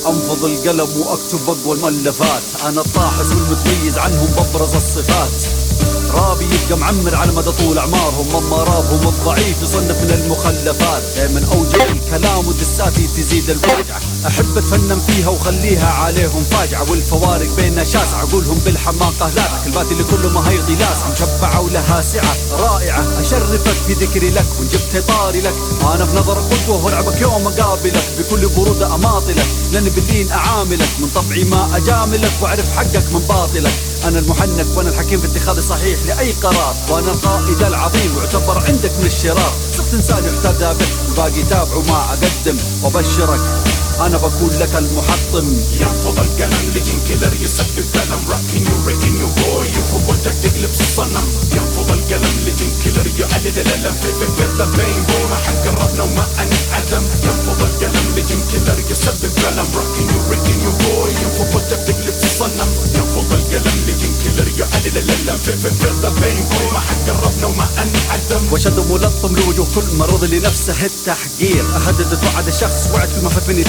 انفض القلم واكتب اقوى المؤلفات. انا الطاحس والمتميز عنهم بابرز الصفات. رابي يبقى معمر على مدى طول اعمارهم، اما رابهم الضعيف يصنف من المخلفات. من اوجه الكلام ودساتي تزيد الوجع، احب اتفنن فيها وخليها عليهم فاجعه. والفوارق بيننا شاسعه، اقولهم بالحماقه لا الباتي اللي كله ما هيضي لاسعه مشبعه ولها سعه رائعه. اشرفك في ذكري لك وان جبت طاري لك، انا بنظرك قدوه والعبك يوم اقابلك بكل بروده اماطلك. لاني باللين اعاملك من طبعي ما اجاملك، واعرف حقك من باطلك. انا المحنك وانا الحكيم في اتخاذ صحيح لاي قرار، وانا القائد العظيم واعتبر عندك من الشرار. صرت انسان يحتذى به والباقي تابعوا ما اقدم، وابشرك انا بكون لك المحطم. ينفض القلم لجين كيلر يسبب كلام، راكين يو ريكين يو بوي يفوتك تقلب الصنم. ينفض القلم لجين كيلر يقلد الالم في ذا بين بوي ما حد قربنا وما انعدم. ينفض القلم لجين كيلر يسبب كلام، راكين يو ريكين يو بوي يفوتك تقلب الصنم. ينفض القلم لجين كيلر يقلد الالم في ذا بين بوي ما حد قربنا وما انعدم. وشد ملطم لوجوه كل مرض لنفسه التحقير، اهدد وعد الشخص وعد كل ما فات مني